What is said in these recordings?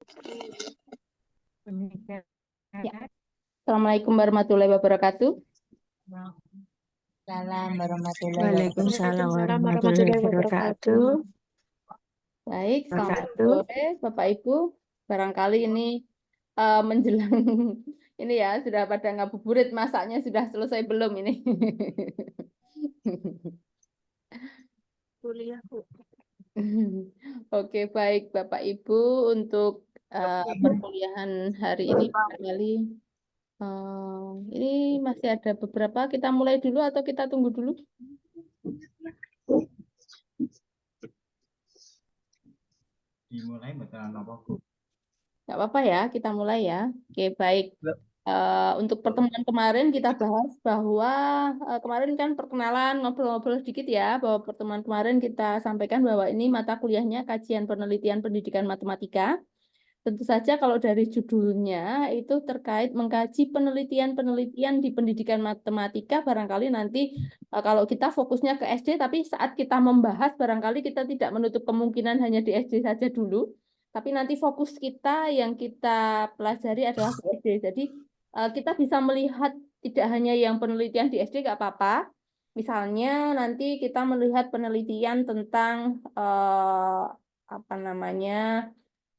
Ya. Assalamualaikum warahmatullahi wabarakatuh. Waalaikumsalam warahmatullahi wabarakatuh. Baik, selamat sore Bapak Ibu. Barangkali ini menjelang ini ya sudah pada ngabuburit, masaknya sudah selesai belum ini? Kuliah, Bu. Oke, baik Bapak Ibu, untuk perkuliahan hari ini barangkali ini masih ada beberapa. Kita mulai dulu atau kita tunggu dulu? Dimulai betul apa, Bu? Nggak apa-apa ya, kita mulai ya. Oke, baik. Untuk pertemuan kemarin kita bahas bahwa kemarin kan perkenalan, ngobrol-ngobrol sedikit ya, bahwa pertemuan kemarin kita sampaikan bahwa ini mata kuliahnya kajian penelitian pendidikan matematika. Tentu saja kalau dari judulnya itu terkait mengkaji penelitian-penelitian di pendidikan matematika, barangkali nanti kalau kita fokusnya ke SD, tapi saat kita membahas barangkali kita tidak menutup kemungkinan hanya di SD saja dulu, tapi nanti fokus kita yang kita pelajari adalah di SD. Jadi kita bisa melihat tidak hanya yang penelitian di SD, nggak apa-apa. Misalnya nanti kita melihat penelitian tentang apa namanya,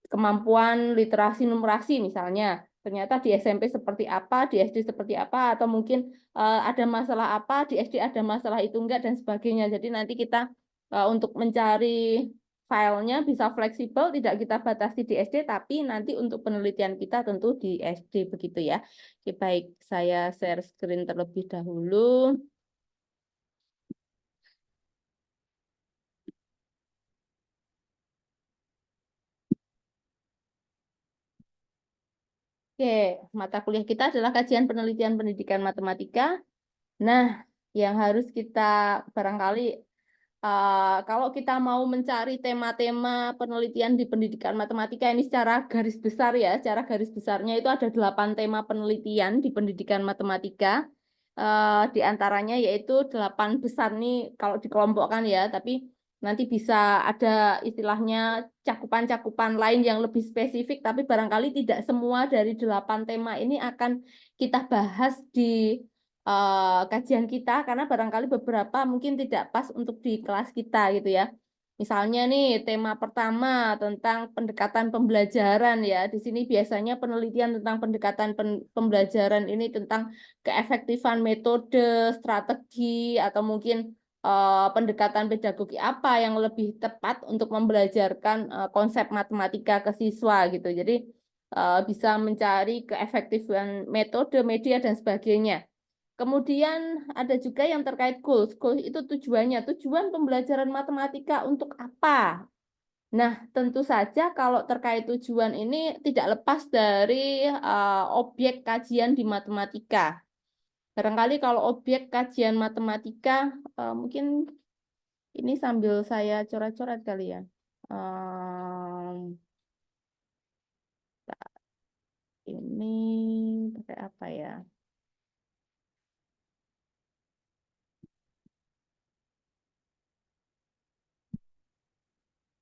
kemampuan literasi numerasi misalnya. Ternyata di SMP seperti apa, di SD seperti apa, atau mungkin ada masalah apa, di SD ada masalah itu enggak, dan sebagainya. Jadi nanti kita untuk mencari filenya bisa fleksibel, tidak kita batasi di SD, tapi nanti untuk penelitian kita tentu di SD begitu ya. Oke, baik, saya share screen terlebih dahulu. Oke, mata kuliah kita adalah kajian penelitian pendidikan matematika. Nah, yang harus kita barangkali kalau kita mau mencari tema-tema penelitian di pendidikan matematika ini secara garis besar ya, secara garis besarnya itu ada 8 tema penelitian di pendidikan matematika. Di antaranya yaitu 8 besar nih kalau dikelompokkan ya, tapi nanti bisa ada istilahnya cakupan-cakupan lain yang lebih spesifik, tapi barangkali tidak semua dari 8 tema ini akan kita bahas di kajian kita, karena barangkali beberapa mungkin tidak pas untuk di kelas kita gitu ya. Misalnya nih tema pertama tentang pendekatan pembelajaran ya. Di sini biasanya penelitian tentang pendekatan pembelajaran ini tentang keefektifan metode, strategi, atau mungkin pendekatan pedagogi apa yang lebih tepat untuk membelajarkan konsep matematika ke siswa gitu. Jadi bisa mencari keefektifan metode, media, dan sebagainya. Kemudian ada juga yang terkait goals. Goals itu tujuannya, tujuan pembelajaran matematika untuk apa? Nah, tentu saja kalau terkait tujuan ini tidak lepas dari objek kajian di matematika. Barangkali kalau objek kajian matematika, mungkin ini sambil saya coret-coret kali ya. Ini pakai apa ya?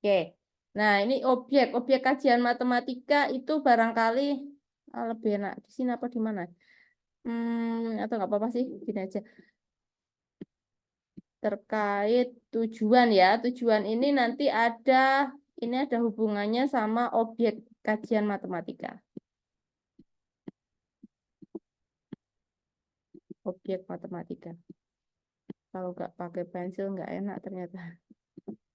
Oke, nah ini objek kajian matematika itu barangkali lebih enak di sini apa di mana? Atau nggak apa-apa sih, gini aja. Terkait tujuan ya, tujuan ini nanti ini ada hubungannya sama objek kajian matematika. Objek matematika. Kalau nggak pakai pensil nggak enak ternyata.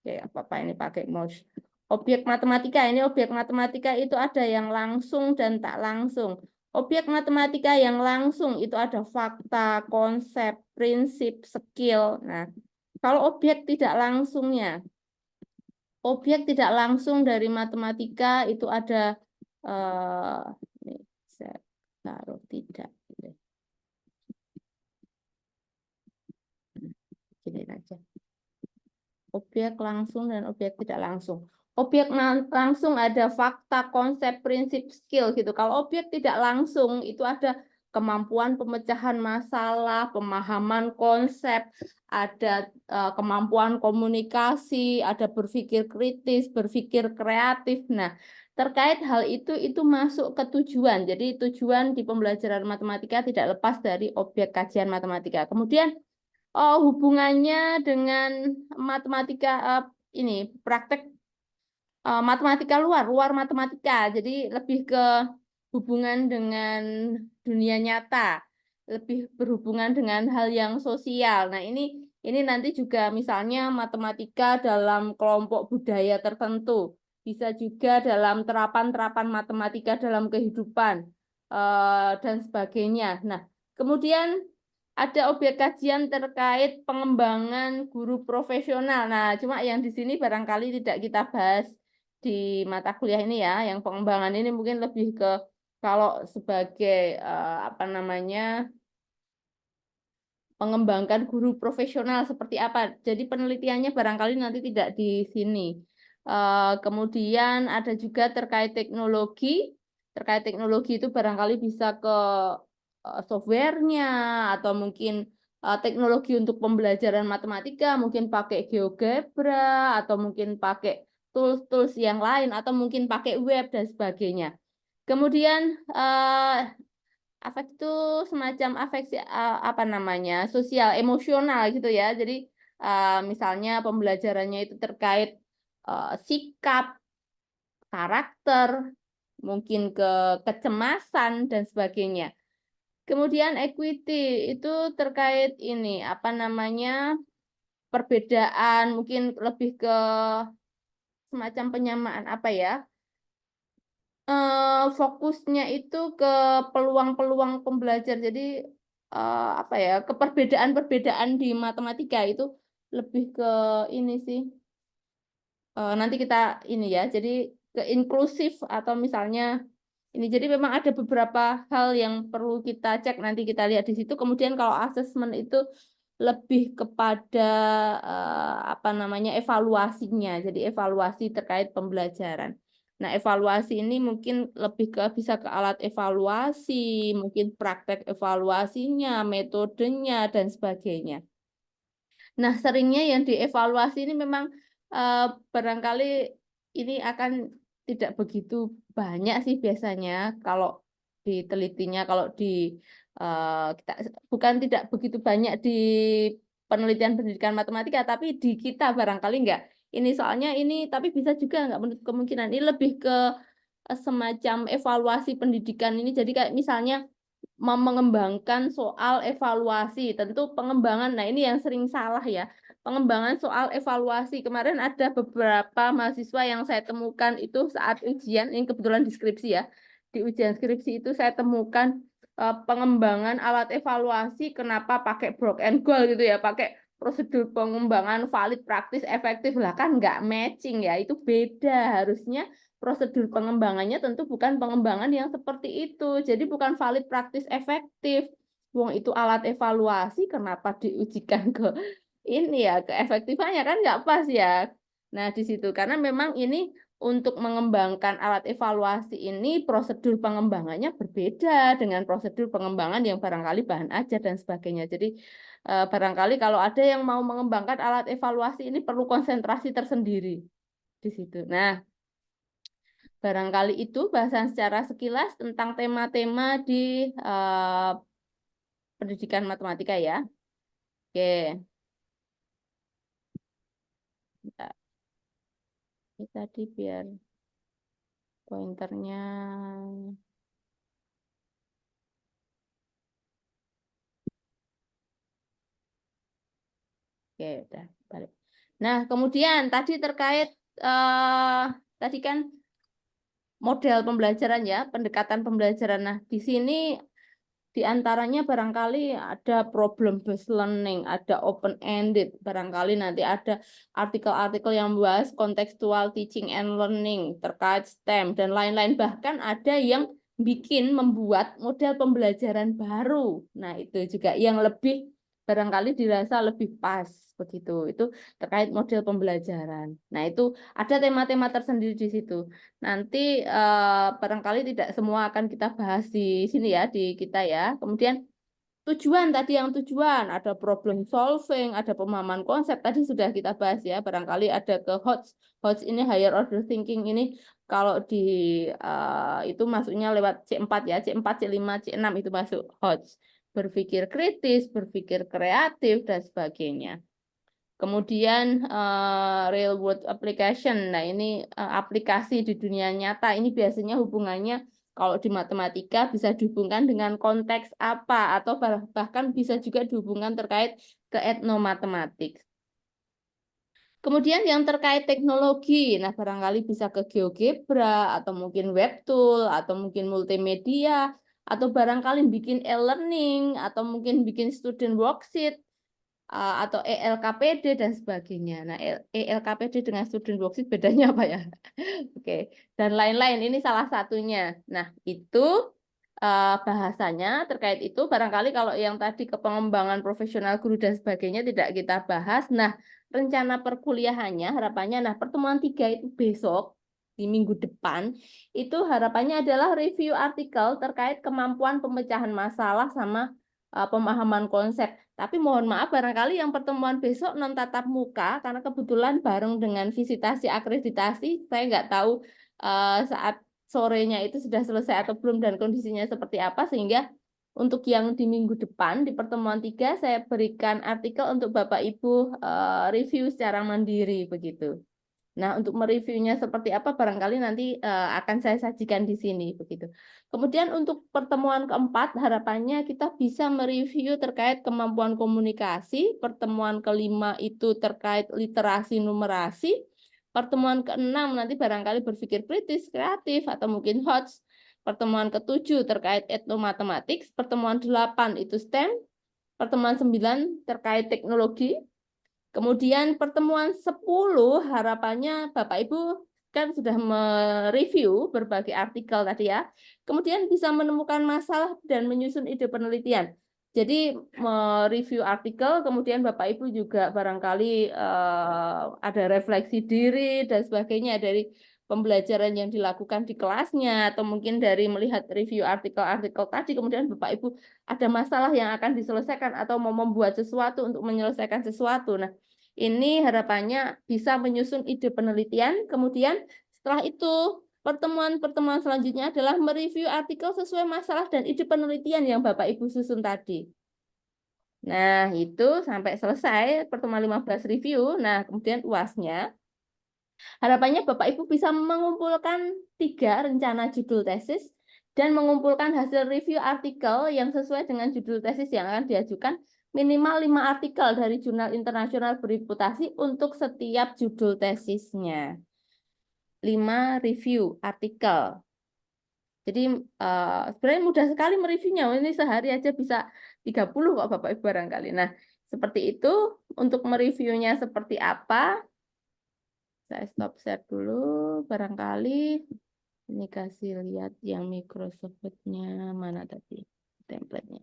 Oke, apa-apa ini pakai mouse. Objek matematika, ini objek matematika itu ada yang langsung dan tak langsung. Objek matematika yang langsung itu ada fakta, konsep, prinsip, skill. Nah, kalau objek tidak langsung dari matematika itu ada, ini saya taruh tidak. Gini aja. Objek langsung dan objek tidak langsung. Objek langsung ada fakta, konsep, prinsip, skill gitu. Kalau objek tidak langsung itu ada kemampuan pemecahan masalah, pemahaman konsep, ada kemampuan komunikasi, ada berpikir kritis, berpikir kreatif. Nah, terkait hal itu masuk ke tujuan. Jadi tujuan di pembelajaran matematika tidak lepas dari objek kajian matematika. Kemudian hubungannya dengan matematika ini praktek matematika luar matematika. Jadi lebih ke hubungan dengan dunia nyata, lebih berhubungan dengan hal yang sosial. Nah, ini nanti juga misalnya matematika dalam kelompok budaya tertentu, bisa juga dalam terapan-terapan matematika dalam kehidupan dan sebagainya. Nah, kemudian ada objek kajian terkait pengembangan guru profesional. Nah, cuma yang di sini barangkali tidak kita bahas di mata kuliah ini ya. Yang pengembangan ini mungkin lebih ke kalau sebagai apa namanya mengembangkan guru profesional seperti apa. Jadi penelitiannya barangkali nanti tidak di sini. Kemudian ada juga terkait teknologi. Terkait teknologi itu barangkali bisa ke softwarenya atau mungkin teknologi untuk pembelajaran matematika, mungkin pakai GeoGebra atau mungkin pakai tools-tools yang lain atau mungkin pakai web dan sebagainya. Kemudian afek itu semacam afeksi apa namanya sosial emosional gitu ya. Jadi misalnya pembelajarannya itu terkait sikap, karakter, mungkin ke kecemasan dan sebagainya. Kemudian equity itu terkait ini apa namanya perbedaan, mungkin lebih ke semacam penyamaan apa ya? Fokusnya itu ke peluang-peluang pembelajar. Jadi apa ya? Keperbedaan-perbedaan di matematika itu lebih ke ini sih. Nanti kita ini ya. Jadi ke inklusif atau misalnya ini. Jadi memang ada beberapa hal yang perlu kita cek, nanti kita lihat di situ. Kemudian kalau asesmen itu lebih kepada apa namanya evaluasinya. Jadi evaluasi terkait pembelajaran. Nah, evaluasi ini mungkin lebih ke bisa ke alat evaluasi, mungkin praktek evaluasinya, metodenya dan sebagainya. Nah, seringnya yang dievaluasi ini memang barangkali ini akan tidak begitu banyak sih biasanya kalau ditelitinya, kalau di kita bukan tidak begitu banyak di penelitian pendidikan matematika, tapi di kita barangkali enggak. Ini soalnya ini, tapi bisa juga enggak menutup kemungkinan. Ini lebih ke semacam evaluasi pendidikan ini. Jadi kayak misalnya mengembangkan soal evaluasi, tentu pengembangan, nah ini yang sering salah ya, pengembangan soal evaluasi. Kemarin ada beberapa mahasiswa yang saya temukan itu saat ujian, ini kebetulan di skripsi ya, di ujian skripsi itu saya temukan pengembangan alat evaluasi, kenapa pakai Brock and Goal gitu ya, pakai prosedur pengembangan valid, praktis, efektif, lah kan nggak matching ya, itu beda. Harusnya prosedur pengembangannya tentu bukan pengembangan yang seperti itu. Jadi bukan valid, praktis, efektif. Wong itu alat evaluasi, kenapa diujikan ke ini ya, ke efektifannya kan nggak pas ya. Nah, di situ karena memang ini untuk mengembangkan alat evaluasi ini prosedur pengembangannya berbeda dengan prosedur pengembangan yang barangkali bahan ajar dan sebagainya. Jadi barangkali kalau ada yang mau mengembangkan alat evaluasi ini perlu konsentrasi tersendiri di situ. Nah, barangkali itu bahasan secara sekilas tentang tema-tema di pendidikan matematika ya. Oke. Bentar. Ini tadi biar pointernya. Oke, udah balik. Nah, kemudian tadi terkait tadi kan model pembelajaran ya, pendekatan pembelajaran. Nah, di sini di antaranya barangkali ada problem based learning, ada open ended, barangkali nanti ada artikel-artikel yang membahas contextual teaching and learning terkait STEM dan lain-lain, bahkan ada yang membuat model pembelajaran baru. Nah, itu juga yang lebih barangkali dirasa lebih pas begitu. Itu terkait model pembelajaran. Nah, itu ada tema-tema tersendiri di situ. Nanti barangkali tidak semua akan kita bahas di sini ya, di kita ya. Kemudian tujuan tadi, yang tujuan ada problem solving, ada pemahaman konsep tadi sudah kita bahas ya. Barangkali ada ke HOTS ini higher order thinking ini Kalau di itu masuknya lewat C4 ya, C4, C5, C6 itu masuk HOTS. Berpikir kritis, berpikir kreatif, dan sebagainya. Kemudian real world application. Nah, ini aplikasi di dunia nyata. Ini biasanya hubungannya kalau di matematika bisa dihubungkan dengan konteks apa atau bahkan bisa juga dihubungkan terkait ke etnomatematik. Kemudian yang terkait teknologi, nah barangkali bisa ke GeoGebra atau mungkin webtool atau mungkin multimedia atau barangkali bikin e-learning atau mungkin bikin student worksheet atau ELKPD dan sebagainya. Nah, ELKPD dengan student worksheet bedanya apa ya? Oke, dan lain-lain ini salah satunya. Nah, itu bahasanya terkait itu barangkali kalau yang tadi ke pengembangan profesional guru dan sebagainya tidak kita bahas. Nah, rencana perkuliahannya harapannya pertemuan 3 itu besok di minggu depan itu harapannya adalah review artikel terkait kemampuan pemecahan masalah sama pemahaman konsep. Tapi mohon maaf barangkali yang pertemuan besok non tatap muka karena kebetulan bareng dengan visitasi akreditasi saya nggak tahu saat sorenya itu sudah selesai atau belum dan kondisinya seperti apa sehingga untuk yang di minggu depan di pertemuan 3 saya berikan artikel untuk Bapak Ibu review secara mandiri begitu. Nah, untuk mereviewnya seperti apa barangkali nanti akan saya sajikan di sini begitu. Kemudian untuk pertemuan keempat harapannya kita bisa mereview terkait kemampuan komunikasi, pertemuan kelima itu terkait literasi numerasi, pertemuan keenam nanti barangkali berpikir kritis, kreatif, atau mungkin HOTS. Pertemuan ketujuh terkait etnomatematik, pertemuan 8 itu STEM, pertemuan 9 terkait teknologi. Kemudian pertemuan 10 harapannya Bapak Ibu kan sudah mereview berbagai artikel tadi ya. Kemudian bisa menemukan masalah dan menyusun ide penelitian. Jadi mereview artikel, kemudian Bapak Ibu juga barangkali ada refleksi diri dan sebagainya dari pembelajaran yang dilakukan di kelasnya atau mungkin dari melihat review artikel-artikel tadi, kemudian Bapak Ibu ada masalah yang akan diselesaikan atau mau membuat sesuatu untuk menyelesaikan sesuatu. Nah, ini harapannya bisa menyusun ide penelitian, kemudian setelah itu pertemuan-pertemuan selanjutnya adalah mereview artikel sesuai masalah dan ide penelitian yang Bapak Ibu susun tadi. Nah, itu sampai selesai pertemuan 15 review. Nah, kemudian UASnya. Harapannya Bapak Ibu bisa mengumpulkan 3 rencana judul tesis dan mengumpulkan hasil review artikel yang sesuai dengan judul tesis yang akan diajukan minimal 5 artikel dari jurnal internasional bereputasi untuk setiap judul tesisnya. 5 review artikel. Jadi sebenarnya mudah sekali mereviewnya. Ini sehari aja bisa 30 kok Bapak Ibu barangkali. Nah, seperti itu untuk mereviewnya seperti apa? Saya stop share dulu barangkali ini kasih lihat yang Microsoft Word-nya mana tadi template-nya.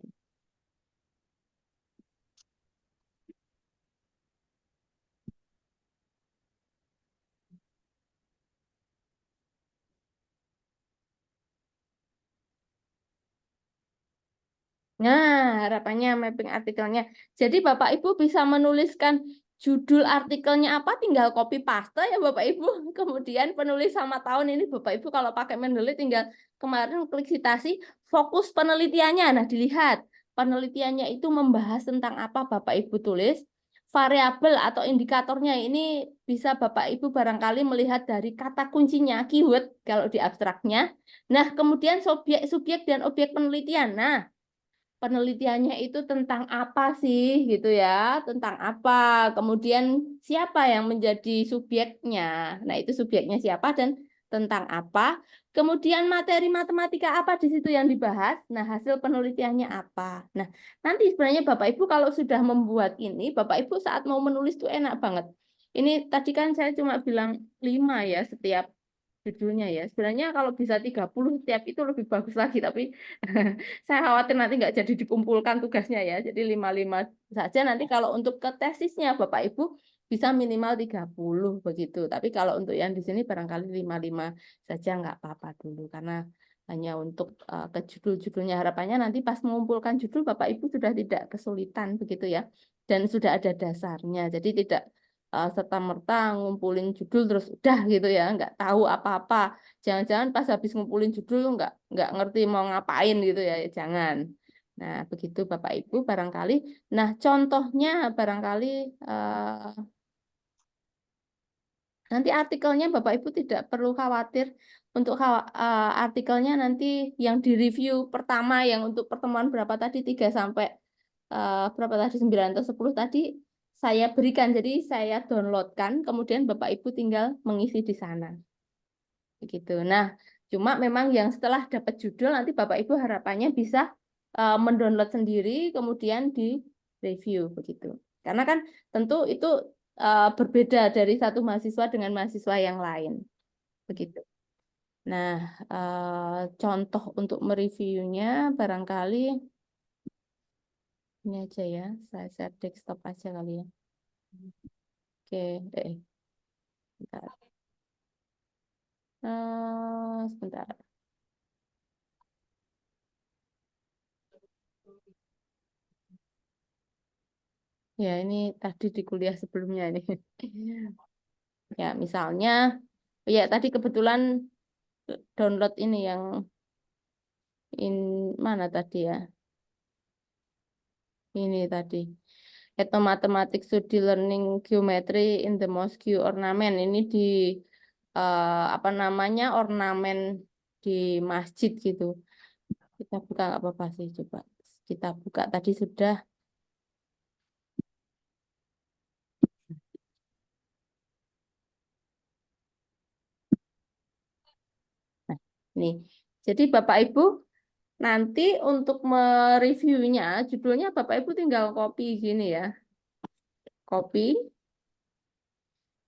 Nah, harapannya mapping artikelnya. Jadi Bapak Ibu bisa menuliskan judul artikelnya apa, tinggal copy paste ya Bapak Ibu. Kemudian penulis sama tahun ini Bapak Ibu kalau pakai Mendeley tinggal kemarin klik citasi, fokus penelitiannya. Nah, dilihat penelitiannya itu membahas tentang apa Bapak Ibu tulis. Variabel atau indikatornya ini bisa Bapak Ibu barangkali melihat dari kata kuncinya, keyword kalau di abstraknya. Nah, kemudian subjek dan objek penelitian. Nah, penelitiannya itu tentang apa sih gitu ya, tentang apa, kemudian siapa yang menjadi subjeknya. Nah, itu subjeknya siapa dan tentang apa. Kemudian materi matematika apa di situ yang dibahas. Nah, hasil penelitiannya apa. Nah, nanti sebenarnya Bapak Ibu kalau sudah membuat ini, Bapak Ibu saat mau menulis tuh enak banget. Ini tadi kan saya cuma bilang 5 ya setiap judulnya ya. Sebenarnya kalau bisa 30 setiap itu lebih bagus lagi, tapi saya khawatir nanti nggak jadi dikumpulkan tugasnya ya. Jadi 5-5 saja nanti kalau untuk ke tesisnya Bapak Ibu bisa minimal 30 begitu. Tapi kalau untuk yang di sini barangkali 5-5 saja nggak apa-apa dulu karena hanya untuk ke judul-judulnya harapannya nanti pas mengumpulkan judul Bapak Ibu sudah tidak kesulitan begitu ya. Dan sudah ada dasarnya. Jadi tidak serta-merta ngumpulin judul terus udah gitu ya, nggak tahu apa-apa. Jangan-jangan pas habis ngumpulin judul nggak ngerti mau ngapain gitu ya, jangan. Nah, begitu Bapak Ibu barangkali. Nah, contohnya barangkali nanti artikelnya Bapak Ibu tidak perlu khawatir untuk artikelnya nanti yang di review pertama yang untuk pertemuan berapa tadi 3 sampai berapa tadi 9 atau 10 tadi saya berikan. Jadi saya downloadkan kemudian Bapak Ibu tinggal mengisi di sana. Begitu. Nah, cuma memang yang setelah dapat judul nanti Bapak Ibu harapannya bisa mendownload sendiri kemudian di review begitu. Karena kan tentu itu berbeda dari satu mahasiswa dengan mahasiswa yang lain. Begitu. Nah, contoh untuk mereviewnya barangkali ini aja ya. Saya share desktop aja kali ya. Oke, bentar. Sebentar. Ya, ini tadi di kuliah sebelumnya ini. Ya, misalnya, ya tadi kebetulan download ini yang mana tadi ya? Ini tadi. Mathematics Study Learning Geometry in the Mosque Ornament. Ini di apa namanya ornamen di masjid gitu. Kita buka nggak apa-apa sih, coba. Kita buka tadi sudah. Nah, nih. Jadi Bapak Ibu nanti untuk mereviewnya, judulnya Bapak Ibu tinggal copy gini ya. Copy,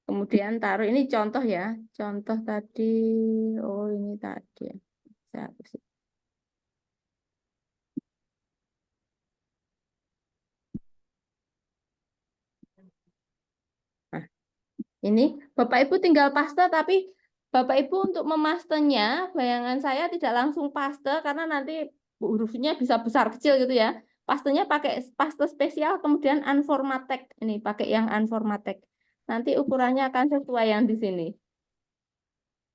kemudian taruh, ini contoh ya. Contoh tadi, oh ini tadi ya. Saya hapus. Nah, ini Bapak Ibu tinggal paste, tapi Bapak Ibu untuk memastenya, bayangan saya tidak langsung paste, karena nanti hurufnya bisa besar kecil gitu ya. Pastenya pakai paste spesial, kemudian unformatted. Ini pakai yang unformatted. Nanti ukurannya akan sesuai yang di sini.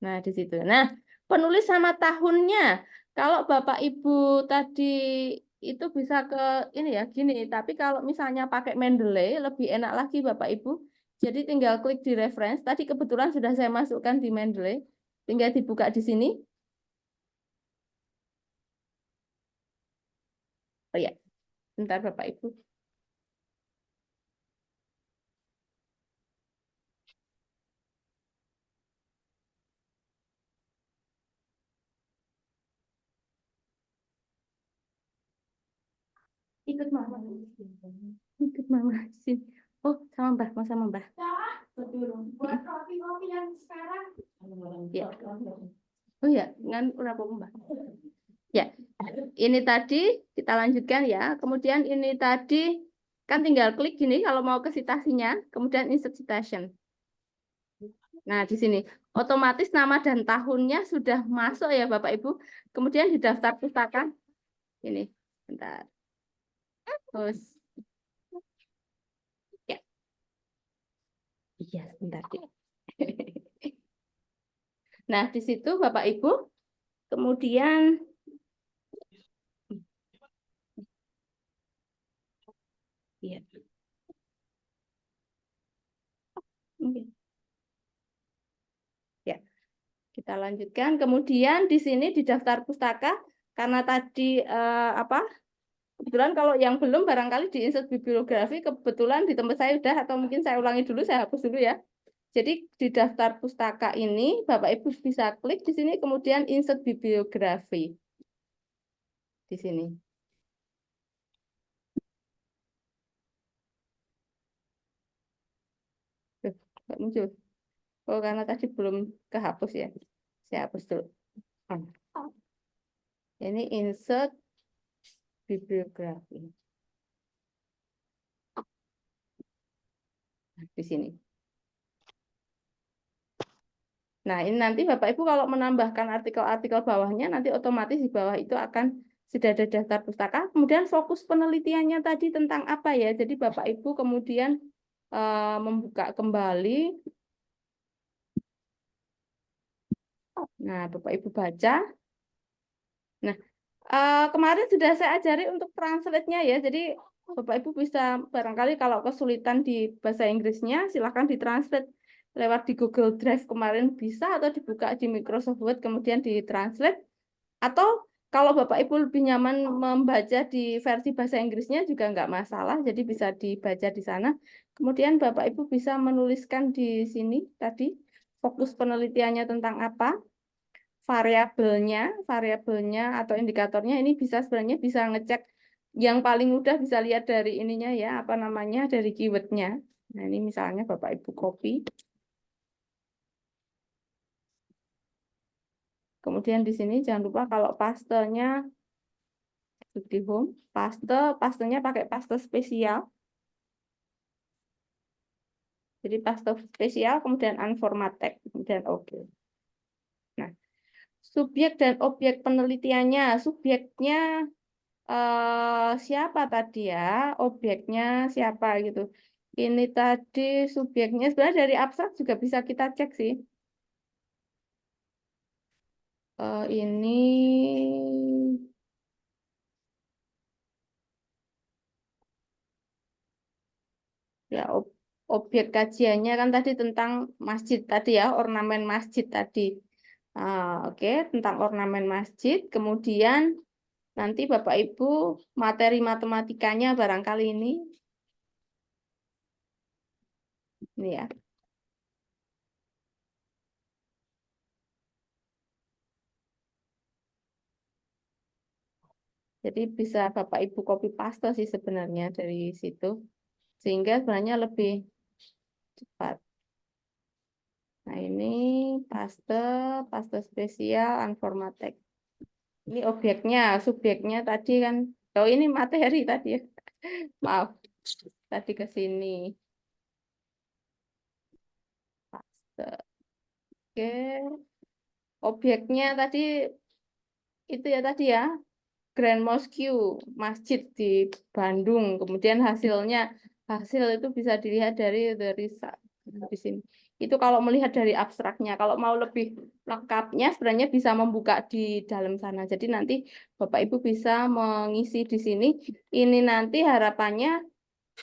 Nah, di situ. Nah, penulis sama tahunnya. Kalau Bapak Ibu tadi itu bisa ke ini ya, gini. Tapi kalau misalnya pakai Mendeley, lebih enak lagi Bapak Ibu. Jadi tinggal klik di reference. Tadi kebetulan sudah saya masukkan di Mendeley. Tinggal dibuka di sini. Oh ya, bentar Bapak Ibu. Ikut mama. Ikut mama sini. Oh, sama Mbah, mau sama Mbah. Buat kopi-kopi yang sekarang. Ya. Oh ya, ngan ora apa Mbah. Ya. Ini tadi kita lanjutkan ya. Kemudian ini tadi kan tinggal klik gini kalau mau ke citasinya, kemudian insert citation. Nah, di sini otomatis nama dan tahunnya sudah masuk ya Bapak Ibu. Kemudian di daftar pustaka ini. Bentar. Terus ya. Iya, sebentar. Nah, di situ Bapak Ibu kemudian ya. Ya. Kita lanjutkan. Kemudian di sini di daftar pustaka karena tadi apa? Kebetulan kalau yang belum barangkali di insert bibliografi kebetulan di tempat saya sudah atau mungkin saya ulangi dulu, saya hapus dulu ya. Jadi di daftar pustaka ini Bapak Ibu bisa klik di sini kemudian insert bibliografi. Di sini. Nggak muncul. Oh, karena tadi belum kehapus ya. Saya hapus dulu. Ini insert bibliografi. Di sini. Nah, ini nanti Bapak Ibu kalau menambahkan artikel-artikel bawahnya, nanti otomatis di bawah itu akan sudah ada daftar pustaka. Kemudian fokus penelitiannya tadi tentang apa ya? Jadi Bapak Ibu kemudian membuka kembali. Nah, Bapak Ibu baca. Nah, kemarin sudah saya ajari untuk translate-nya ya. Jadi Bapak Ibu bisa barangkali kalau kesulitan di bahasa Inggrisnya silahkan ditranslate lewat di Google Drive kemarin bisa, atau dibuka di Microsoft Word kemudian ditranslate. Atau kalau Bapak Ibu lebih nyaman membaca di versi bahasa Inggrisnya juga nggak masalah, jadi bisa dibaca di sana. Kemudian Bapak Ibu bisa menuliskan di sini tadi fokus penelitiannya tentang apa, variabelnya atau indikatornya. Ini bisa sebenarnya bisa ngecek, yang paling mudah bisa lihat dari ininya ya, apa namanya, dari keywordnya. Nah ini misalnya Bapak Ibu copy. Kemudian di sini jangan lupa kalau pastenya di home, pastenya pakai paste spesial. Jadi paste spesial, kemudian unformatted, kemudian oke. Nah, subjek dan objek penelitiannya, subjeknya siapa tadi ya, objeknya siapa gitu. Ini tadi subjeknya sebenarnya dari abstrak juga bisa kita cek sih. Ini ya objek kajiannya kan tadi tentang masjid tadi ya, ornamen masjid tadi. Oke, tentang ornamen masjid. Kemudian nanti Bapak Ibu materi matematikanya barangkali ini ya. Jadi bisa Bapak Ibu copy paste sih sebenarnya dari situ, sehingga sebenarnya lebih cepat. Nah ini paste spesial unformatted. Ini objeknya, subjeknya tadi kan. Oh ini materi tadi ya. Maaf, tadi ke sini. Paste. Oke. Objeknya tadi itu ya tadi ya. Grand Mosque, masjid di Bandung. Kemudian hasil itu bisa dilihat dari di sini. Itu kalau melihat dari abstraknya. Kalau mau lebih lengkapnya sebenarnya bisa membuka di dalam sana. Jadi nanti Bapak Ibu bisa mengisi di sini. Ini nanti harapannya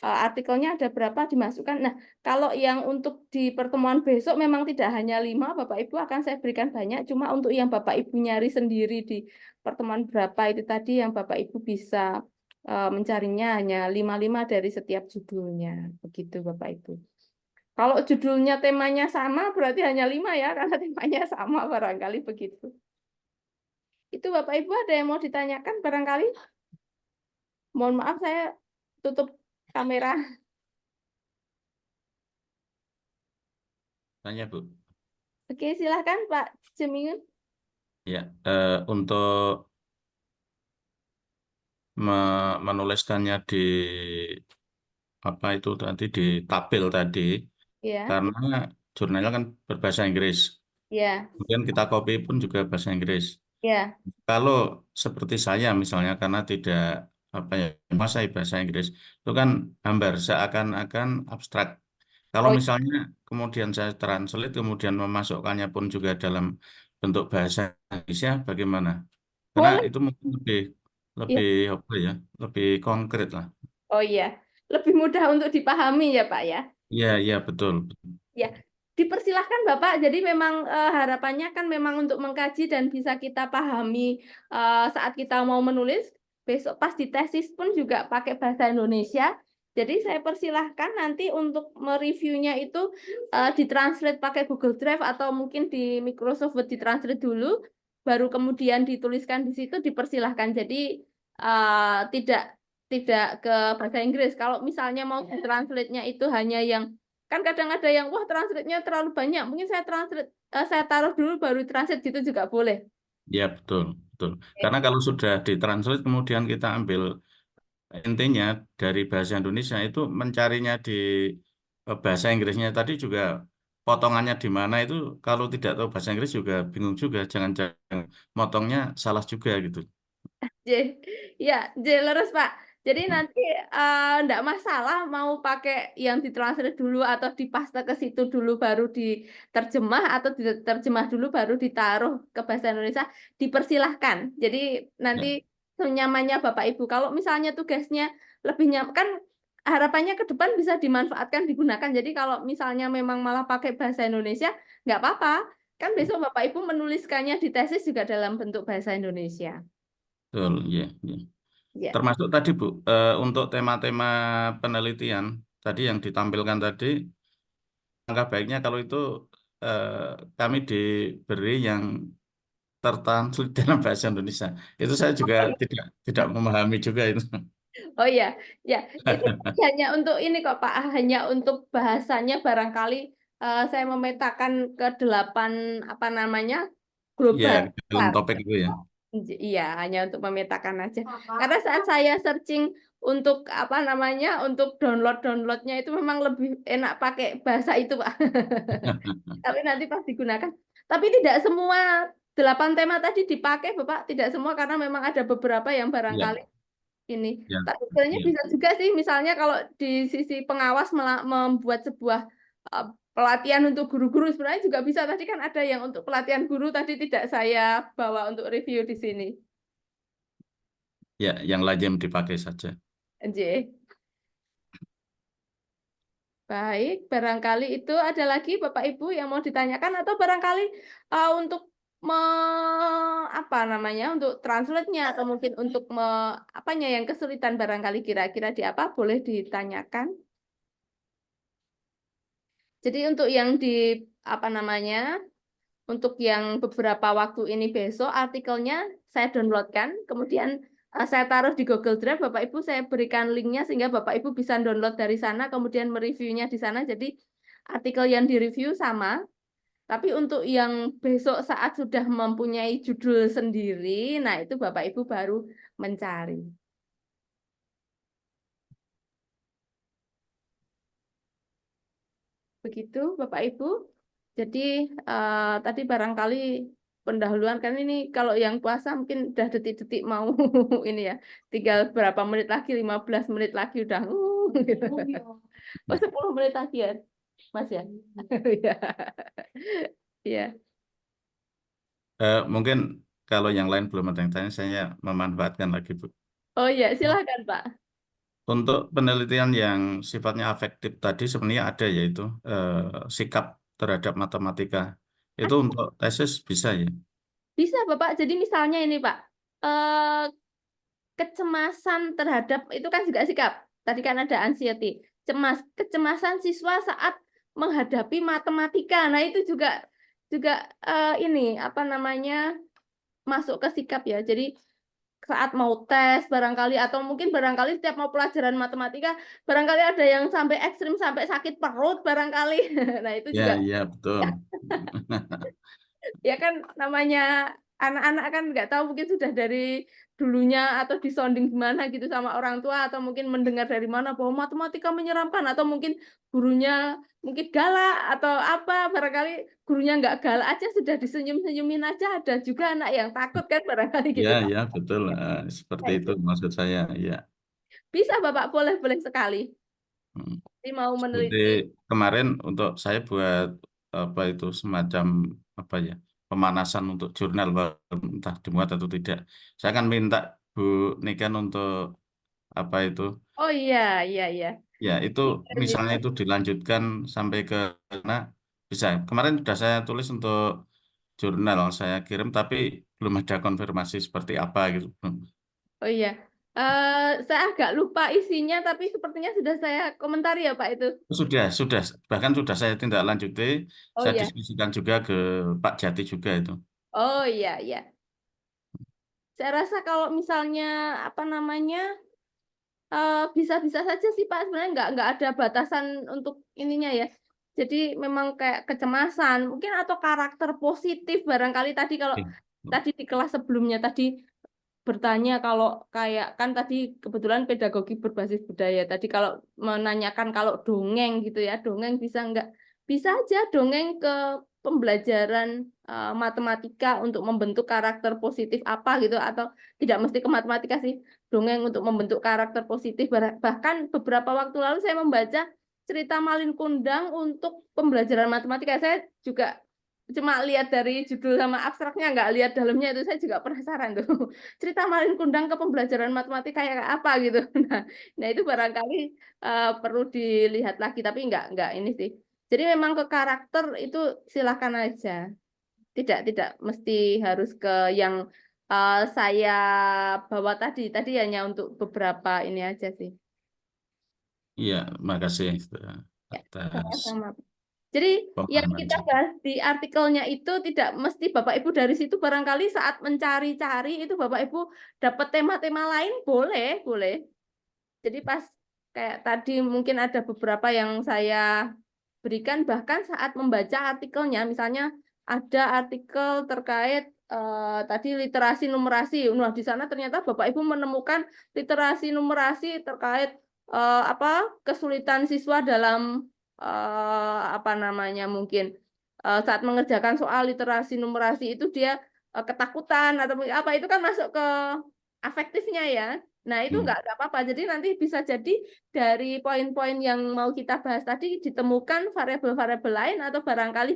artikelnya ada berapa dimasukkan. Nah, kalau yang untuk di pertemuan besok memang tidak hanya 5, Bapak Ibu akan saya berikan banyak. Cuma untuk yang Bapak Ibu nyari sendiri di pertemuan berapa itu tadi yang Bapak Ibu bisa mencarinya hanya 5 dari setiap judulnya. Begitu Bapak Ibu. Kalau judulnya temanya sama berarti hanya 5 ya, karena temanya sama barangkali begitu. Itu Bapak Ibu ada yang mau ditanyakan barangkali? Mohon maaf saya tutup kamera. Tanya, Bu. Oke, silahkan Pak Jemingun. Ya, untuk menuliskannya di apa itu tadi di tabel tadi, Ya, karena jurnalnya kan berbahasa Inggris. ya, Kemudian kita copy pun juga bahasa Inggris. ya. Kalau seperti saya misalnya karena tidak apa ya menguasai bahasa Inggris, itu kan hambar seakan-akan abstrak. Kalau Oh, misalnya kemudian saya translate kemudian memasukkannya pun juga dalam bentuk bahasa Indonesia, bagaimana? Karena boleh. itu mungkin lebih Ya. lebih apa ya, lebih konkret lah. Oh iya, lebih mudah untuk dipahami ya Pak ya. Iya, iya betul. Ya, dipersilahkan Bapak. Jadi memang harapannya kan memang untuk mengkaji dan bisa kita pahami saat kita mau menulis. Besok pas di tesis pun juga pakai bahasa Indonesia. Jadi saya persilahkan nanti untuk mereviewnya itu ditranslate pakai Google Drive atau mungkin di Microsoft Word ditranslate dulu, baru kemudian dituliskan di situ dipersilahkan. Jadi tidak tidak ke bahasa Inggris. Kalau misalnya mau ditranslate-nya itu hanya yang, kan kadang ada yang wah translate-nya terlalu banyak, mungkin saya taruh dulu baru translate gitu juga boleh. Iya betul, betul. Karena kalau sudah ditranslate kemudian kita ambil intinya dari bahasa Indonesia itu mencarinya di bahasa Inggrisnya tadi juga potongannya di mana itu kalau tidak tahu bahasa Inggris juga bingung juga, jangan-jangan motongnya salah juga gitu. J, ya, J leres Pak. Jadi nanti enggak masalah mau pakai yang ditranslate dulu atau dipaste ke situ dulu baru diterjemah atau diterjemah dulu baru ditaruh ke bahasa Indonesia, dipersilahkan. Jadi Ya, nanti senyamannya Bapak Ibu. Kalau misalnya tugasnya lebih kan harapannya ke depan bisa dimanfaatkan digunakan. Jadi kalau misalnya memang malah pakai bahasa Indonesia nggak apa-apa. Kan besok Bapak Ibu menuliskannya di tesis juga dalam bentuk bahasa Indonesia. betul, ya, ya. Ya. Termasuk tadi Bu, untuk tema-tema penelitian tadi yang ditampilkan tadi, langkah baiknya kalau itu kami diberi yang tertranslate dalam bahasa Indonesia. Itu saya juga tidak memahami juga itu. Oh iya, ya itu hanya untuk ini kok Pak, hanya untuk bahasanya barangkali saya memetakan ke 8 apa namanya Ya, global dalam besar. topik itu ya. Iya, hanya untuk memetakan aja. Karena saat saya searching untuk apa namanya untuk downloadnya itu memang lebih enak pakai bahasa itu Pak. Tapi nanti pas digunakan. Tapi tidak semua 8 tema tadi dipakai Bapak, tidak semua karena memang ada beberapa yang Ya, barangkali ini. ya, Tapi sebenarnya ya. bisa juga sih, misalnya kalau di sisi pengawas membuat sebuah pelatihan untuk guru-guru sebenarnya juga bisa. Tadi kan ada yang untuk pelatihan guru tadi tidak saya bawa untuk review di sini. Ya, yang lazim dipakai saja. Nggih. Baik, barangkali itu ada lagi Bapak Ibu yang mau ditanyakan atau barangkali untuk apa namanya untuk translate-nya atau mungkin untuk apanya yang kesulitan barangkali kira-kira di apa boleh ditanyakan. Jadi untuk yang di apa namanya untuk yang beberapa waktu ini besok artikelnya saya downloadkan, kemudian saya taruh di Google Drive, Bapak Ibu saya berikan linknya sehingga Bapak Ibu bisa download dari sana, kemudian mereviewnya di sana. Jadi artikel yang direview sama, tapi untuk yang besok saat sudah mempunyai judul sendiri, nah itu Bapak Ibu baru mencari. Begitu Bapak Ibu. Jadi tadi barangkali pendahuluan kan ini kalau yang puasa mungkin udah detik-detik mau ini ya. Tinggal berapa menit lagi, 15 menit lagi udah gitu. Oh, 10 menit lagi ya, Mas ya. Iya. Iya. Mungkin kalau yang lain belum ada yang tanya, saya memanfaatkan lagi, Bu. Oh iya, silakan Pak. Untuk penelitian yang sifatnya afektif tadi sebenarnya ada yaitu sikap terhadap matematika. Itu untuk tesis bisa ya? Bisa Bapak. Jadi misalnya ini Pak, eh, kecemasan terhadap itu kan juga sikap. Tadi kan ada anxiety, kecemasan siswa saat menghadapi matematika. Nah, itu juga ini apa namanya masuk ke sikap ya. Jadi saat mau tes barangkali atau mungkin barangkali setiap mau pelajaran matematika barangkali ada yang sampai ekstrim sampai sakit perut barangkali. Nah, itu Ya, juga iya betul. ya kan namanya anak-anak kan nggak tahu mungkin sudah dari dulunya atau disounding gimana gitu sama orang tua atau mungkin mendengar dari mana bahwa matematika menyeramkan atau mungkin gurunya mungkin galak atau apa barangkali gurunya nggak galak aja sudah disenyum-senyumin aja ada juga anak yang takut kan barangkali Ya, gitu Pak. ya betul. Seperti Nah, itu itu maksud saya. Ya. bisa Bapak boleh sekali. Hmm. Jadi mau Seperti meneliti. kemarin untuk saya buat apa itu semacam apa ya pemanasan untuk jurnal entah dimuat atau tidak. Saya akan minta Bu Niken untuk apa itu Oh iya, iya, iya. ya itu misalnya itu dilanjutkan sampai ke mana bisa. Kemarin sudah saya tulis untuk jurnal saya kirim tapi belum ada konfirmasi seperti apa gitu. Oh iya. Saya agak lupa isinya, tapi sepertinya sudah saya komentari ya Pak itu. Sudah, bahkan sudah saya tindak lanjuti, Oh saya iya. diskusikan juga ke Pak Jati juga itu. Oh iya, iya. Saya rasa kalau misalnya apa namanya bisa-bisa saja sih Pak. Sebenarnya nggak ada batasan untuk ininya ya. Jadi memang kayak kecemasan, mungkin atau karakter positif barangkali tadi kalau Oke. tadi di kelas sebelumnya tadi bertanya kalau kayak kan tadi kebetulan pedagogi berbasis budaya tadi kalau menanyakan kalau dongeng gitu ya dongeng bisa nggak bisa aja dongeng ke pembelajaran matematika untuk membentuk karakter positif apa gitu, atau tidak mesti ke matematika sih, dongeng untuk membentuk karakter positif. Bahkan beberapa waktu lalu saya membaca cerita Malin Kundang untuk pembelajaran matematika. Saya juga cuma lihat dari judul sama abstraknya, nggak lihat dalamnya, itu saya juga penasaran tuh. Cerita Malin Kundang ke pembelajaran matematika kayak apa gitu. Nah itu barangkali perlu dilihat lagi, tapi nggak ini sih. Jadi memang ke karakter itu silakan aja. Tidak mesti harus ke yang saya bawa tadi. Tadi hanya untuk beberapa ini aja sih. Iya, makasih Ya, atas sama-sama. Jadi yang pemahaman. kita bahas di artikelnya itu tidak mesti Bapak Ibu dari situ, barangkali saat mencari-cari itu Bapak Ibu dapat tema-tema lain, boleh. Jadi pas kayak tadi mungkin ada beberapa yang saya berikan, bahkan saat membaca artikelnya, misalnya ada artikel terkait tadi literasi numerasi. Nah, di sana ternyata Bapak Ibu menemukan literasi numerasi terkait apa kesulitan siswa dalam apa namanya mungkin saat mengerjakan soal literasi numerasi itu dia ketakutan atau apa, itu kan masuk ke afektifnya ya. Nah, itu nggak apa-apa. Jadi nanti bisa jadi dari poin-poin yang mau kita bahas tadi ditemukan variabel-variabel lain, atau barangkali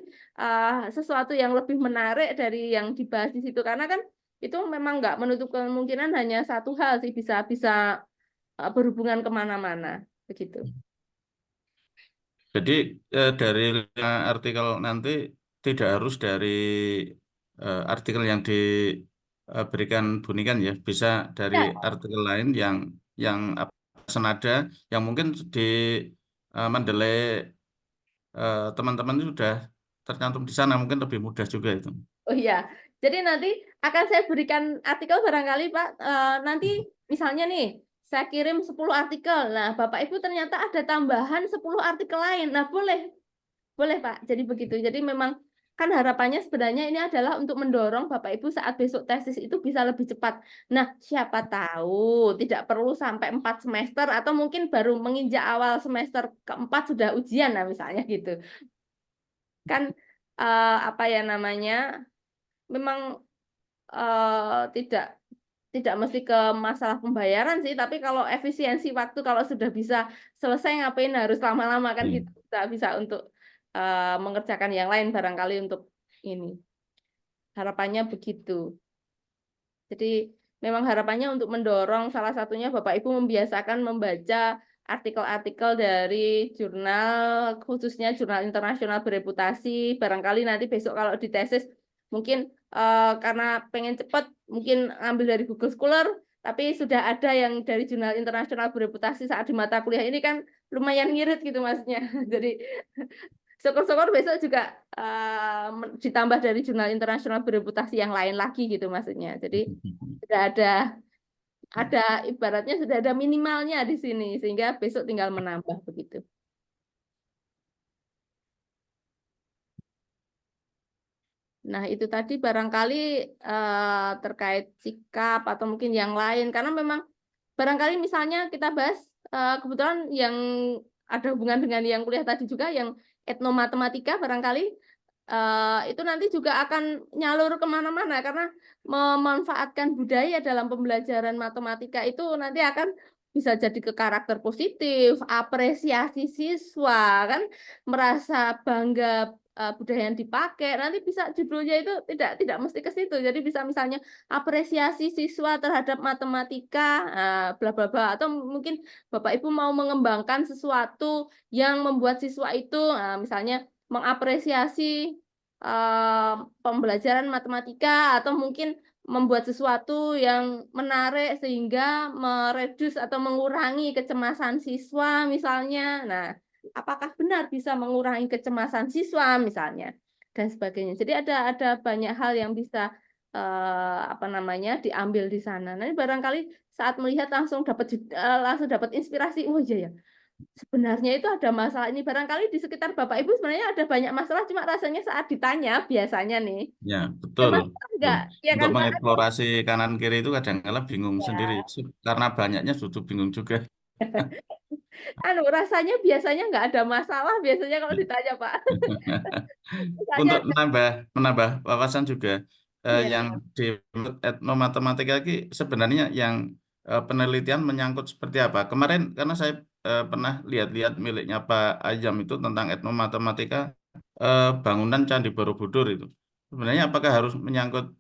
sesuatu yang lebih menarik dari yang dibahas di situ. Karena kan itu memang nggak menutup kemungkinan hanya satu hal sih, bisa berhubungan kemana-mana. Begitu. Jadi dari artikel nanti tidak harus dari artikel yang diberikan Bunikan ya, bisa dari Ya, artikel lain yang senada, yang mungkin di Mendeley teman-teman itu sudah tercantum di sana, mungkin lebih mudah juga itu. oh iya. Jadi nanti akan saya berikan artikel barangkali Pak. Nanti misalnya nih, saya kirim 10 artikel. Nah, Bapak Ibu ternyata ada tambahan 10 artikel lain. Nah, boleh Pak. Jadi begitu. Jadi memang kan harapannya sebenarnya ini adalah untuk mendorong Bapak Ibu saat besok tesis itu bisa lebih cepat. Nah, siapa tahu tidak perlu sampai 4 semester, atau mungkin baru menginjak awal semester keempat sudah ujian, nah misalnya gitu. Kan apa ya namanya? Memang tidak mesti ke masalah pembayaran sih, tapi kalau efisiensi waktu, kalau sudah bisa selesai ngapain harus lama-lama kan, kita bisa untuk mengerjakan yang lain barangkali untuk ini. Harapannya begitu. Jadi memang harapannya untuk mendorong, salah satunya Bapak Ibu membiasakan membaca artikel-artikel dari jurnal, khususnya jurnal internasional bereputasi. Barangkali nanti besok kalau di tesis mungkin karena pengen cepat mungkin ambil dari Google Scholar, tapi sudah ada yang dari jurnal internasional bereputasi saat di mata kuliah ini kan lumayan ngirit gitu maksudnya. Jadi syukur-syukur besok juga ditambah dari jurnal internasional bereputasi yang lain lagi gitu maksudnya. Jadi sudah ada ibaratnya sudah ada minimalnya di sini, sehingga besok tinggal menambah begitu. Nah, itu tadi barangkali terkait sikap atau mungkin yang lain, karena memang barangkali misalnya kita bahas kebetulan yang ada hubungan dengan yang kuliah tadi juga, yang etnomatematika barangkali itu nanti juga akan nyalur kemana-mana, karena memanfaatkan budaya dalam pembelajaran matematika itu nanti akan bisa jadi ke karakter positif, apresiasi siswa, kan merasa bangga budaya yang dipakai, nanti bisa judulnya itu tidak mesti ke situ. Jadi bisa misalnya apresiasi siswa terhadap matematika, bla bla bla, atau mungkin Bapak Ibu mau mengembangkan sesuatu yang membuat siswa itu misalnya mengapresiasi pembelajaran matematika, atau mungkin membuat sesuatu yang menarik sehingga meredus atau mengurangi kecemasan siswa misalnya. Nah, apakah benar bisa mengurangi kecemasan siswa misalnya dan sebagainya. Jadi ada banyak hal yang bisa apa namanya diambil di sana. Nah, barangkali saat melihat langsung dapat inspirasi. Oh iya ya. Sebenarnya itu ada masalah ini. Barangkali di sekitar Bapak Ibu sebenarnya ada banyak masalah, cuma rasanya saat ditanya biasanya nih. Ya, Ada betul. masalah enggak? Ya Untuk kan Pak? mengeksplorasi kanan kiri itu kadang-kala bingung sendiri. Ya. Karena banyaknya sudah bingung juga. rasanya biasanya nggak ada masalah biasanya kalau ditanya Pak. Misalnya, Untuk menambah wawasan juga, iya. yang di etnomatematika ini sebenarnya yang penelitian menyangkut seperti apa? Kemarin karena saya pernah lihat-lihat miliknya Pak Ayam itu tentang etnomatematika, bangunan Candi Borobudur itu. Sebenarnya apakah harus menyangkut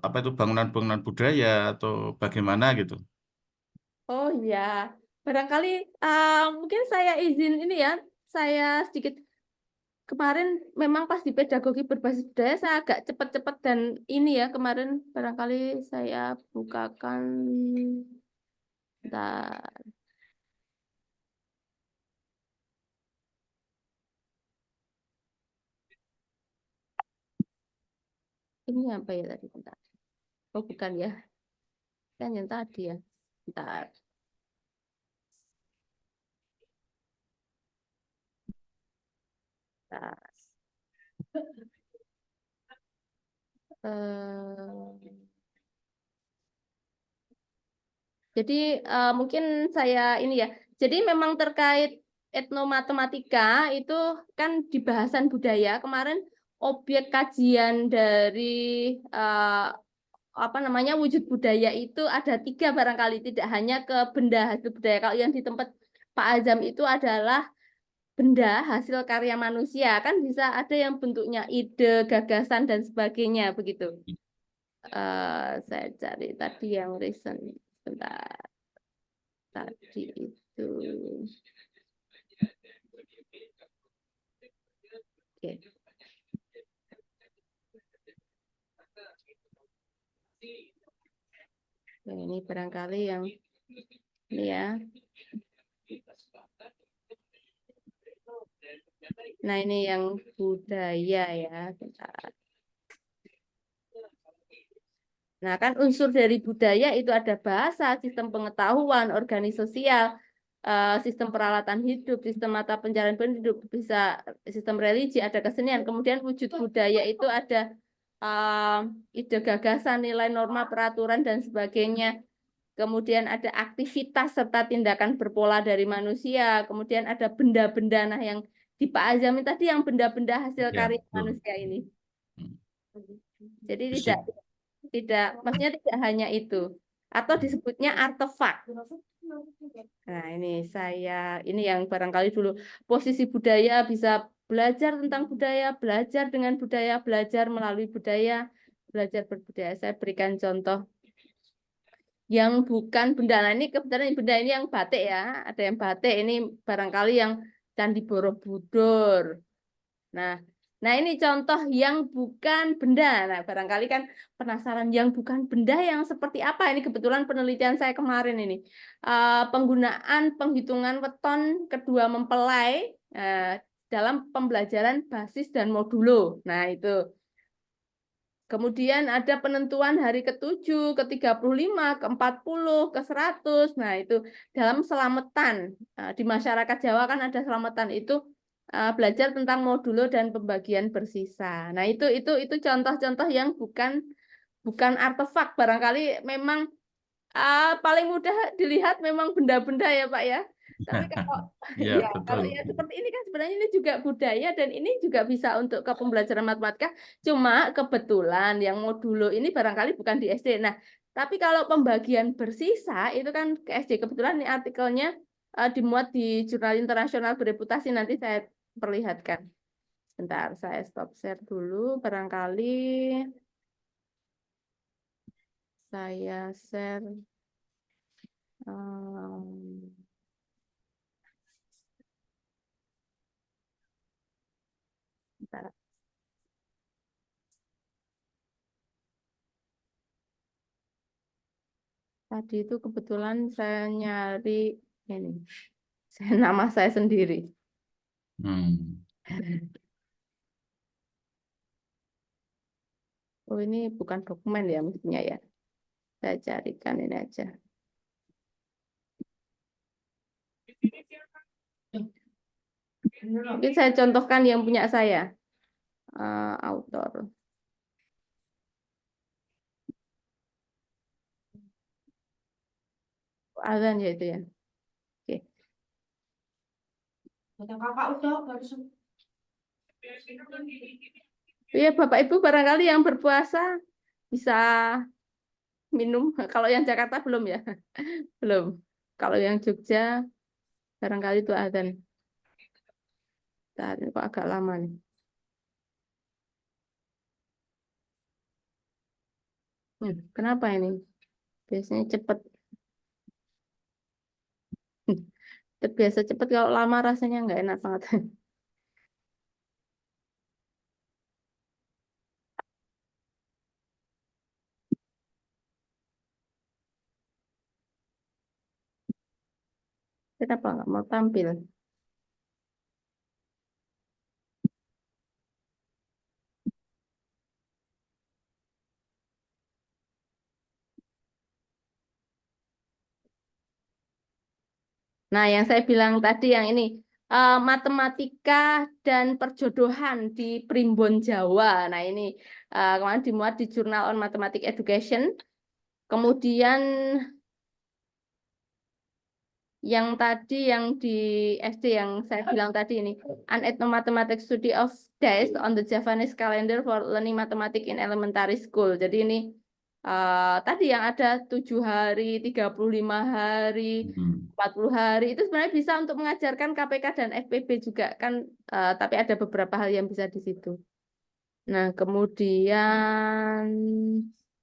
apa itu bangunan-bangunan budaya atau bagaimana gitu? Oh ya, barangkali mungkin saya izin ini ya, saya sedikit kemarin memang pas di pedagogi berbasis budaya saya agak cepat-cepat dan ini ya kemarin barangkali saya bukakan, bentar. Ini apa ya tadi bentar. Oh bukan ya, kan yang tadi ya, bentar. Bentar. Eh, Jadi mungkin saya ini ya. Jadi memang terkait etnomatematika itu kan di bahasan budaya kemarin objek kajian dari eh, apa namanya wujud budaya itu ada 3 barangkali tidak hanya ke benda hasil budaya. Kalau yang di tempat Pak Azam itu adalah benda hasil karya manusia kan bisa ada yang bentuknya ide, gagasan dan sebagainya begitu. Saya cari tadi yang recent sebentar. Tadi itu. Oke. Nah, ini barangkali yang ini ya. Nah, ini yang budaya ya. Bentar. Nah, kan unsur dari budaya itu ada bahasa, sistem pengetahuan, organisasi sosial, sistem peralatan hidup, sistem mata pencarian penduduk, bisa sistem religi, ada kesenian. Kemudian wujud budaya itu ada ide gagasan, nilai norma, peraturan, dan sebagainya. Kemudian ada aktivitas serta tindakan berpola dari manusia. Kemudian ada benda-benda, nah yang di Pak Azami tadi yang benda-benda hasil Ya, karya betul. manusia ini. Jadi Fisik. tidak maksudnya tidak hanya itu atau disebutnya artefak. Nah, ini yang barangkali dulu posisi budaya bisa belajar tentang budaya, belajar dengan budaya, belajar melalui budaya, belajar berbudaya. Saya berikan contoh yang bukan benda. Nah, ini kebetulan benda ini yang batik ya. Ada yang batik ini barangkali yang Candi Borobudur. Nah, ini contoh yang bukan benda. Nah, barangkali kan penasaran yang bukan benda yang seperti apa? Ini kebetulan penelitian saya kemarin ini. Penggunaan penghitungan weton kedua mempelai dalam pembelajaran basis dan modulo. Nah, itu. Kemudian ada penentuan hari ke-7, ke-35, ke-40, ke-100. Nah, itu dalam selamatan. Di masyarakat Jawa kan ada selamatan itu belajar tentang modulo dan pembagian bersisa. Nah, itu contoh-contoh yang bukan artefak. Barangkali memang paling mudah dilihat memang benda-benda ya, Pak ya. Tapi kalau Ya, ya betul. kalau ya seperti ini kan sebenarnya ini juga budaya dan ini juga bisa untuk ke pembelajaran matematika. Cuma kebetulan yang modulo ini barangkali bukan di SD. Nah, tapi kalau pembagian bersisa itu kan ke SD. Kebetulan ini artikelnya dimuat di jurnal internasional bereputasi. Nanti saya perlihatkan. Bentar, saya stop share dulu. Barangkali saya share. Bentar. Tadi itu kebetulan saya nyari ini, nama saya sendiri. Hmm. Oh ini bukan dokumen ya mestinya ya. Saya carikan ini aja. Mungkin saya contohkan yang punya saya. Autor. Azan ya itu ya. Oke. Iya, Bapak Ibu barangkali yang berpuasa bisa minum. Kalau yang Jakarta belum ya, belum. Kalau yang Jogja barangkali itu adzan. Saat ini kok agak lama nih. Kenapa ini? Biasanya cepat. Terbiasa cepat, kalau lama rasanya nggak enak banget. Kenapa nggak mau tampil? Nah, yang saya bilang tadi yang ini matematika dan perjodohan di Primbon Jawa. Nah, ini kemarin dimuat di Journal on Mathematics Education. Kemudian yang tadi yang di SD yang saya bilang tadi ini, An Ethnomathematics Study of Days on the Javanese Calendar for Learning Mathematics in Elementary School. Jadi ini tadi yang ada 7 hari, 35 hari, 40 hari, itu sebenarnya bisa untuk mengajarkan KPK dan FPB juga kan, tapi ada beberapa hal yang bisa di situ. Nah, kemudian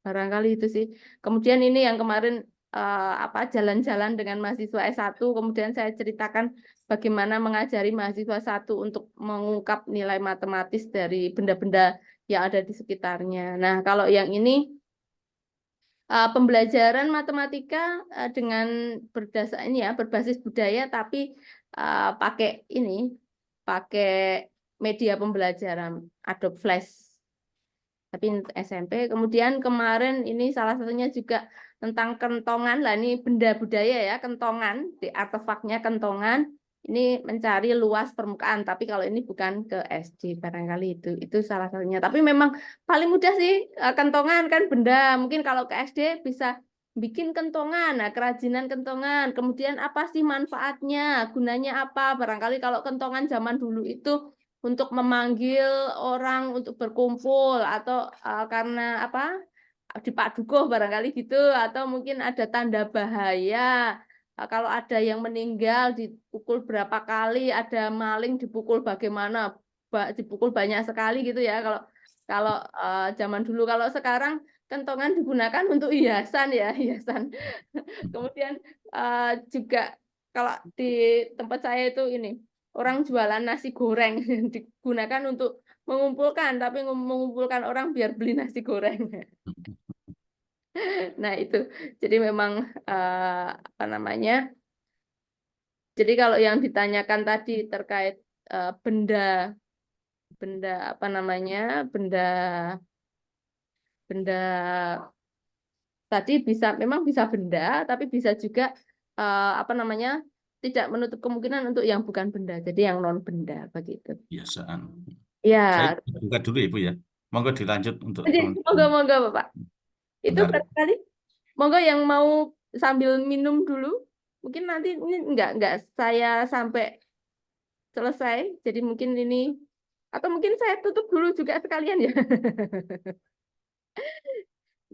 barangkali itu sih. Kemudian ini yang kemarin jalan-jalan dengan mahasiswa S1, kemudian saya ceritakan bagaimana mengajari mahasiswa S1 untuk mengungkap nilai matematis dari benda-benda yang ada di sekitarnya. Nah, kalau yang ini pembelajaran matematika dengan berdasar ini ya, berbasis budaya, tapi pakai media pembelajaran Adobe Flash. Tapi untuk SMP. Kemudian kemarin ini salah satunya juga tentang kentongan. Lah ini benda budaya ya, kentongan, di artefaknya kentongan. Ini mencari luas permukaan, tapi kalau ini bukan ke SD barangkali itu salah satunya. Tapi memang paling mudah sih kentongan kan benda. Mungkin kalau ke SD bisa bikin kentongan, nah kerajinan kentongan. Kemudian apa sih manfaatnya, gunanya apa? Barangkali kalau kentongan zaman dulu itu untuk memanggil orang untuk berkumpul atau karena apa? Di Padukuh barangkali gitu, atau mungkin ada tanda bahaya. Kalau ada yang meninggal dipukul berapa kali, ada maling dipukul bagaimana, dipukul banyak sekali gitu ya. Kalau kalau zaman dulu, kalau sekarang kentongan digunakan untuk hiasan ya, hiasan. Kemudian juga kalau di tempat saya itu ini orang jualan nasi goreng digunakan untuk mengumpulkan, tapi mengumpulkan orang biar beli nasi goreng. Nah, itu. Jadi memang apa namanya? Jadi kalau yang ditanyakan tadi terkait benda apa namanya? Benda tadi memang bisa benda, tapi bisa juga apa namanya? Tidak menutup kemungkinan untuk yang bukan benda. Jadi yang non benda begitu. Kebiasaan. Ya. Saya buka dulu Ibu ya. Monggo dilanjut untuk teman-teman. Monggo Bapak. Itu Bentar. barangkali monggo yang mau sambil minum dulu. Mungkin nanti ini enggak saya sampai selesai. Jadi mungkin ini atau mungkin saya tutup dulu juga sekalian ya.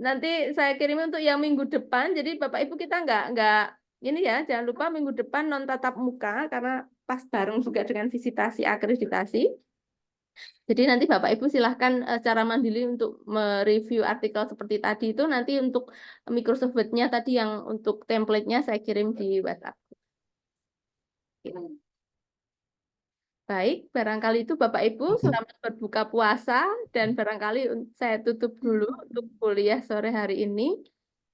Nanti saya kirim untuk yang minggu depan. Jadi Bapak Ibu kita enggak ini ya, jangan lupa minggu depan non tatap muka karena pas bareng juga dengan visitasi akreditasi. Jadi nanti Bapak Ibu silahkan secara mandiri untuk mereview artikel seperti tadi itu. Nanti untuk Microsoft Word-nya tadi yang untuk template-nya saya kirim di WhatsApp. Baik, barangkali itu Bapak Ibu selamat berbuka puasa dan barangkali saya tutup dulu untuk kuliah sore hari ini.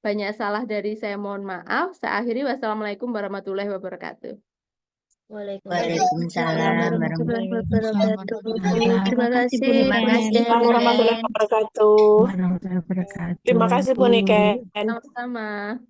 Banyak salah dari saya, mohon maaf. Saya akhiri, wassalamualaikum warahmatullahi wabarakatuh. Waalaikumsalam warahmatullahi wabarakatuh. Terima kasih. Terima kasih Warahmatullahi wabarakatuh. warahmatullahi wabarakatuh. Terima kasih Bu Niken. Sama-sama.